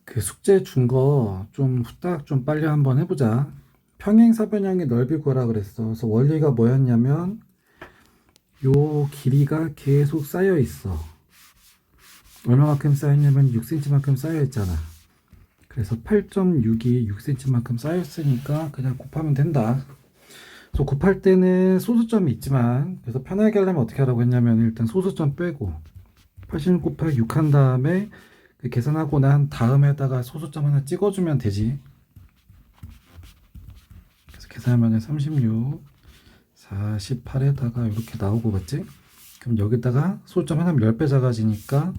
그 숙제 준 거 좀 후딱 좀 빨리 한번 해보자. 평행사변형의 넓이 구하라 그랬어. 그래서 원리가 뭐였냐면 요 길이가 계속 쌓여 있어. 얼마만큼 쌓였냐면 6cm만큼 쌓여 있잖아. 그래서 8.6이 6cm만큼 쌓였으니까 그냥 곱하면 된다. 그래서 곱할 때는 소수점이 있지만, 그래서 편하게 하려면 어떻게 하라고 했냐면 일단 소수점 빼고 86 곱하기 6 한 다음에 그 계산하고 난 다음에다가 소수점 하나 찍어주면 되지. 그래서 계산하면 36, 48에다가 이렇게 나오고, 맞지? 그럼 여기다가 소수점 하나면 10배 작아지니까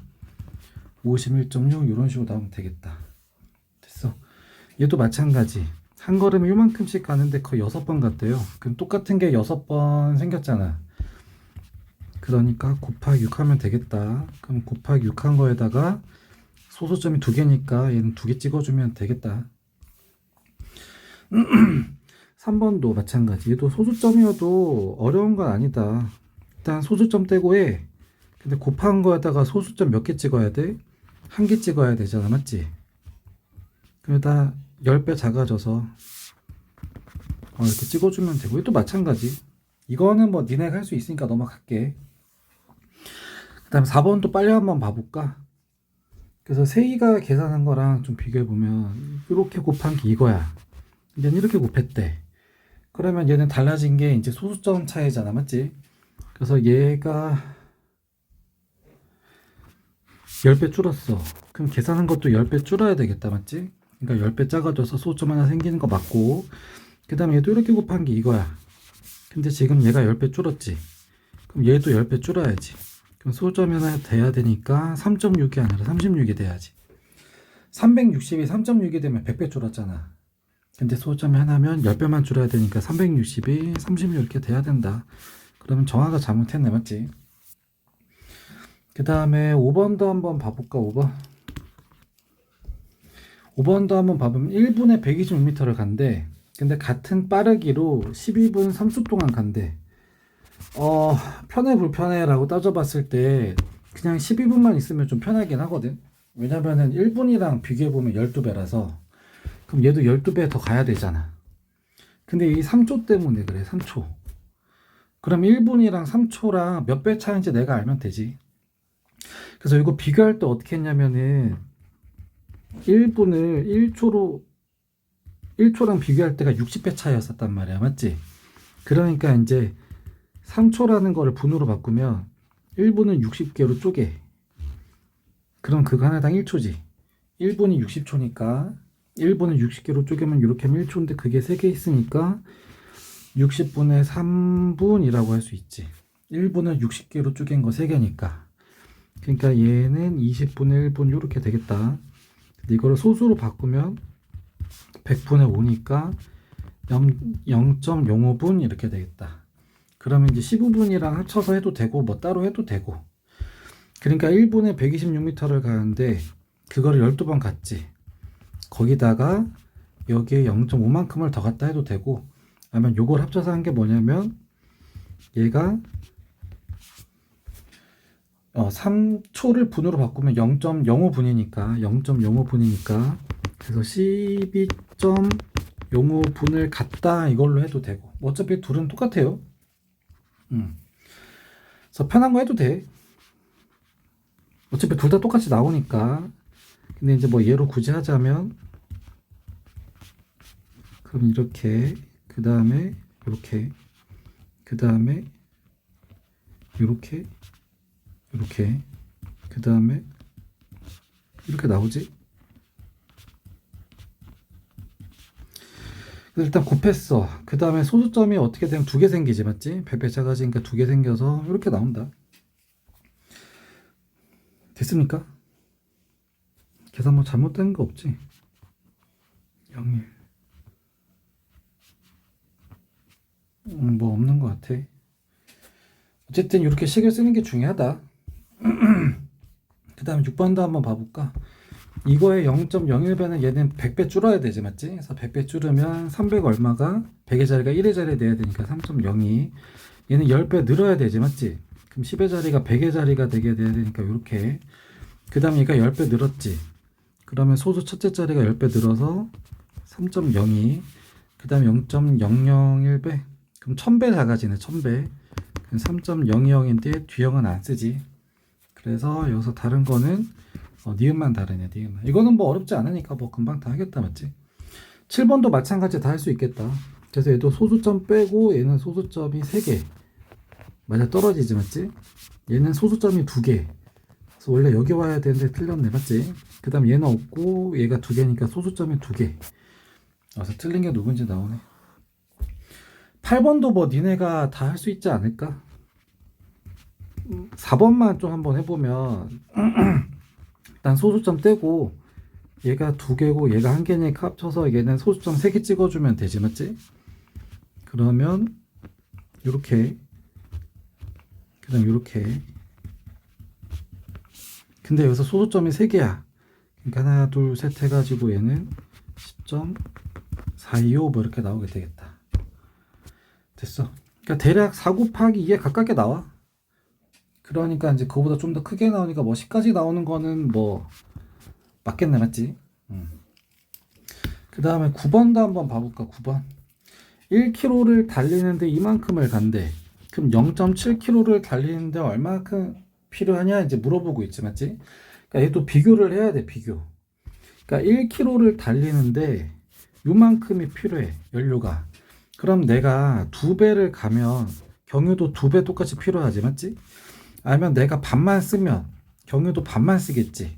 51.6 이런 식으로 나오면 되겠다. 됐어. 얘도 마찬가지. 한 걸음에 요만큼씩 가는데 거의 6번 갔대요. 그럼 똑같은 게 6번 생겼잖아. 그러니까 곱하기 6 하면 되겠다. 그럼 곱하기 6 한 거에다가 소수점이 2개니까 얘는 2개 찍어주면 되겠다. 3번도 마찬가지. 얘도 소수점이어도 어려운 건 아니다. 일단 소수점 떼고 해. 근데 곱한 거에다가 소수점 몇 개 찍어야 돼? 1개 찍어야 되잖아, 맞지? 그러다 10배 작아져서 이렇게 찍어주면 되고, 얘도 마찬가지. 이거는 뭐 니네가 할 수 있으니까 넘어갈게. 그 다음에 4번도 빨리 한번 봐볼까? 그래서 세이가 계산한 거랑 좀 비교해보면 이렇게 곱한 게 이거야. 얘는 이렇게 곱했대. 그러면 얘는 달라진 게 이제 소수점 차이잖아, 맞지? 그래서 얘가 10배 줄었어. 그럼 계산한 것도 10배 줄어야 되겠다, 맞지? 그러니까 10배 작아져서 소수점 하나 생기는 거 맞고, 그 다음에 얘도 이렇게 곱한 게 이거야. 근데 지금 얘가 10배 줄었지. 그럼 얘도 10배 줄어야지. 그럼 소수점이 하나 돼야 되니까 3.6이 아니라 36이 돼야지. 360이 3.6이 되면 100배 줄었잖아. 근데 소수점이 하나면 10배만 줄여야 되니까 360이 36 이렇게 돼야 된다. 그러면 정화가 잘못했네, 맞지? 그 다음에 5번도 한번 봐볼까, 5번? 5번도 한번 봐보면 1분에 126m를 간대. 근데 같은 빠르기로 12분 3초 동안 간대. 편해 불편해 라고 따져봤을 때 그냥 12분만 있으면 좀 편하긴 하거든. 왜냐면은 1분이랑 비교해보면 12배라서 그럼 얘도 12배 더 가야 되잖아. 근데 이 3초 때문에 그래. 3초. 그럼 1분이랑 3초랑 몇 배 차인지 내가 알면 되지. 그래서 이거 비교할 때 어떻게 했냐면은 1분을 1초랑 비교할 때가 60배 차이였었단 말이야, 맞지? 그러니까 이제 3초라는 거를 분으로 바꾸면 1분은 60개로 쪼개. 그럼 그거 하나당 1초지. 1분이 60초니까 1분은 60개로 쪼개면 이렇게 하면 1초인데 그게 3개 있으니까 60분의 3분이라고 할 수 있지. 1분을 60개로 쪼갠 거 3개니까. 그러니까 얘는 20분의 1분 이렇게 되겠다. 이거를 소수로 바꾸면 100분의 5니까 0.05분 이렇게 되겠다. 그러면 이제 15분이랑 합쳐서 해도 되고 뭐 따로 해도 되고. 그러니까 1분에 126m를 가는데 그거를 12번 갔지. 거기다가 여기에 0.5만큼을 더 갖다 해도 되고, 아니면 요걸 합쳐서 한 게 뭐냐면 얘가 3초를 분으로 바꾸면 0.05분이니까 그래서 12.05분을 갖다 이걸로 해도 되고, 어차피 둘은 똑같아요. 그래서 편한 거 해도 돼. 어차피 둘 다 똑같이 나오니까. 근데 이제 뭐 얘로 굳이 하자면 그럼 이렇게, 그 다음에 이렇게, 그 다음에 이렇게, 이렇게, 그 다음에 이렇게 나오지. 일단 곱했어. 그 다음에 소수점이 어떻게 되면 2개 생기지, 맞지? 100배 작아지니까 2개 생겨서 이렇게 나온다. 됐습니까? 계산 뭐 잘못된 거 없지? 01. 뭐 없는 것 같아. 어쨌든 이렇게 식을 쓰는 게 중요하다. 그 다음에 6번도 한번 봐볼까? 이거의 0.01배는 얘는 100배 줄어야 되지, 맞지? 그래서 100배 줄으면 300 얼마가 100의 자리가 1의 자리에 내야 되니까 3.02. 얘는 10배 늘어야 되지, 맞지? 그럼 10의 자리가 100의 자리가 되게 돼야 되니까 이렇게. 그 다음에 얘가 10배 늘었지. 그러면 소수 첫째 자리가 10배 늘어서 3.02. 그 다음에 0.001배. 그럼 1000배 작아지네. 1000배. 3.020인데 뒤형은 안 쓰지. 그래서 여기서 다른 거는 니은만 다르네. 니은만. 이거는 뭐 어렵지 않으니까 뭐 금방 다 하겠다. 맞지? 7번도 마찬가지 다 할 수 있겠다. 그래서 얘도 소수점 빼고 얘는 소수점이 3개. 맞아, 떨어지지. 맞지? 얘는 소수점이 2개. 그래서 원래 여기 와야 되는데 틀렸네. 맞지? 그 다음 얘는 없고 얘가 2개니까 소수점이 2개. 그래서 틀린 게 누군지 나오네. 8번도 뭐 니네가 다 할 수 있지 않을까? 4번만 좀 한번 해보면 일단 소수점 떼고 얘가 2개고 얘가 1개니까 합쳐서 얘는 소수점 3개 찍어주면 되지. 맞지? 그러면 요렇게 그 다음 요렇게. 근데 여기서 소수점이 3개야. 그러니까 하나 둘 셋 해가지고 얘는 10.425 뭐 이렇게 나오게 되겠다. 됐어. 그러니까 대략 4 곱하기 2에 가깝게 나와. 그러니까 이제 그거보다 좀 더 크게 나오니까 뭐 10까지 나오는 거는 뭐 맞겠네. 맞지? 그 다음에 9번도 한번 봐볼까. 9번 1km를 달리는데 이만큼을 간대. 그럼 0.7km를 달리는데 얼마큼 필요하냐 이제 물어보고 있지. 맞지? 그러니까 얘도 비교를 해야 돼. 비교. 그러니까 1km를 달리는데 요만큼이 필요해. 연료가. 그럼 내가 2배를 가면 경유도 2배 똑같이 필요하지. 맞지? 아니면 내가 반만 쓰면 경유도 반만 쓰겠지.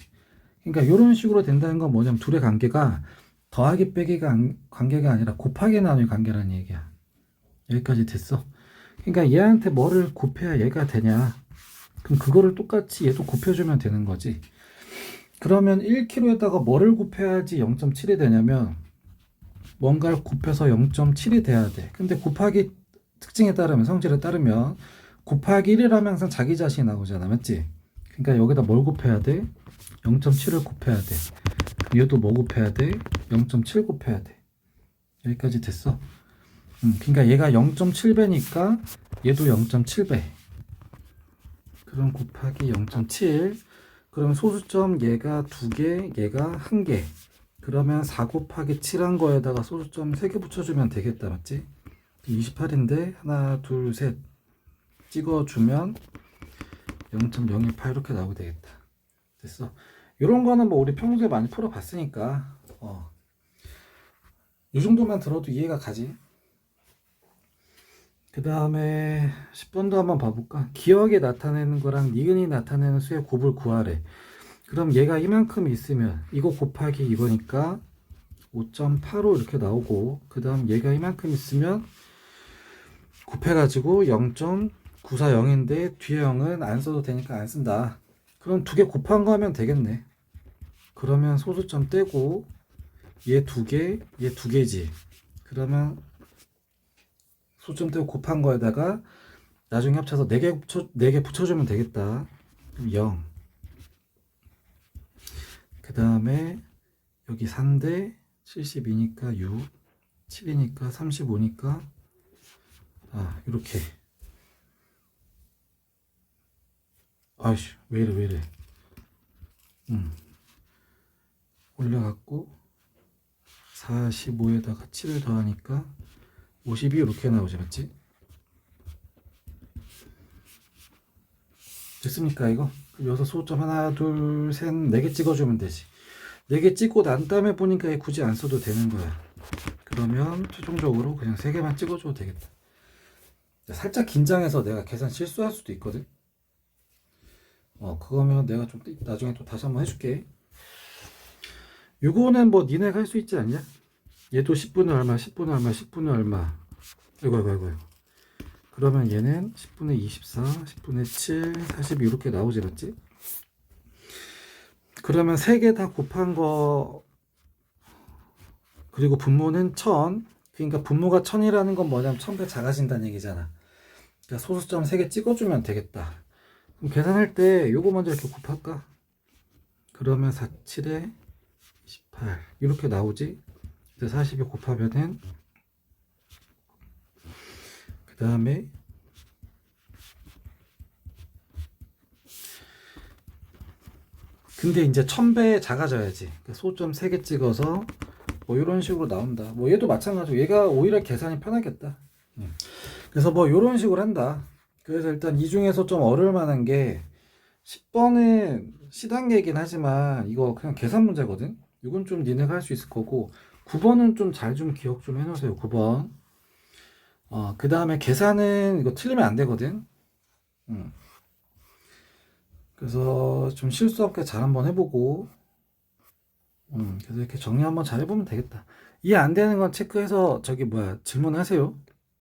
그러니까 이런 식으로 된다는 건 뭐냐면 둘의 관계가 더하기 빼기가 관계가 아니라 곱하기 나누기 관계라는 얘기야. 여기까지 됐어. 그러니까 얘한테 뭐를 곱해야 얘가 되냐. 그럼 그거를 똑같이 얘도 곱해주면 되는 거지. 그러면 1kg에다가 뭐를 곱해야지 0.7이 되냐면 뭔가를 곱해서 0.7이 돼야 돼. 근데 곱하기 특징에 따르면 성질에 따르면 곱하기 1이라면 항상 자기 자신이 나오잖아. 맞지? 그러니까 여기다 뭘 곱해야 돼? 0.7을 곱해야 돼. 얘도 뭐 곱해야 돼? 0.7 곱해야 돼. 여기까지 됐어. 그러니까 얘가 0.7배니까 얘도 0.7배. 그럼 곱하기 0.7. 그럼 소수점 얘가 2개, 얘가 1개. 그러면 4 곱하기 7한 거에다가 소수점 3개 붙여주면 되겠다. 맞지? 28인데 하나, 둘, 셋 찍어주면 0.018 이렇게 나오게 되겠다. 됐어. 이런 거는 뭐 우리 평소에 많이 풀어봤으니까 이 정도만 들어도 이해가 가지. 그 다음에 10번도 한번 봐볼까? 기억에 나타내는 거랑 니은이 나타내는 수의 곱을 구하래. 그럼 얘가 이만큼 있으면 이거 곱하기 이거니까 5.85 이렇게 나오고, 그 다음 얘가 이만큼 있으면 곱해가지고 0.940인데 뒤에 0은 안 써도 되니까 안 쓴다. 그럼 2개 곱한 거 하면 되겠네. 그러면 소수점 떼고 얘 2개, 얘 2개지. 그러면 소수점 떼고 곱한 거에다가 나중에 합쳐서 4개 붙여주면 되겠다. 그럼 0. 그 다음에 여기 4인데 72니까 6, 7이니까 35니까 이렇게. 아이씨, 왜 이래. 올려갖고 45에다가 7을 더하니까 52 이렇게 나오지. 맞지? 됐습니까 이거? 여기서 소수점 하나 둘 셋 4개 찍어주면 되지. 4개 찍고 난 다음에 보니까 얘 굳이 안 써도 되는 거야. 그러면 최종적으로 그냥 3개만 찍어줘도 되겠다. 살짝 긴장해서 내가 계산 실수할 수도 있거든. 그거면 내가 좀 나중에 또 다시 한번 해줄게. 요거는 뭐 니네가 할 수 있지 않냐? 얘도 10분의 얼마, 10분의 얼마, 10분의 얼마. 이거. 그러면 얘는 10분의 24, 10분의 7, 40 이렇게 나오지. 맞지? 그러면 3개 다 곱한 거, 그리고 분모는 1000. 그러니까 분모가 1000이라는 건 뭐냐면 1000배 작아진다는 얘기잖아. 그러니까 소수점 3개 찍어주면 되겠다. 그럼 계산할 때 요거 먼저 이렇게 곱할까? 그러면 47에 28 이렇게 나오지. 40에 곱하면은 그 다음에 근데 이제 1000배 작아져야지. 소점 3개 찍어서 뭐 이런 식으로 나온다. 뭐 얘도 마찬가지고 얘가 오히려 계산이 편하겠다. 그래서 뭐 이런 식으로 한다. 그래서 일단 이 중에서 좀 어려울 만한 게 10번은 시단계이긴 하지만 이거 그냥 계산 문제거든. 이건 좀 니네가 할 수 있을 거고 9번은 좀 잘 좀 기억 좀 해놓으세요. 9번. 그 다음에 계산은 이거 틀리면 안 되거든. 음. 그래서 좀 실수 없게 잘 한번 해보고 그래서 이렇게 정리 한번 잘 해보면 되겠다. 이해 안 되는 건 체크해서 저기 뭐야 질문하세요.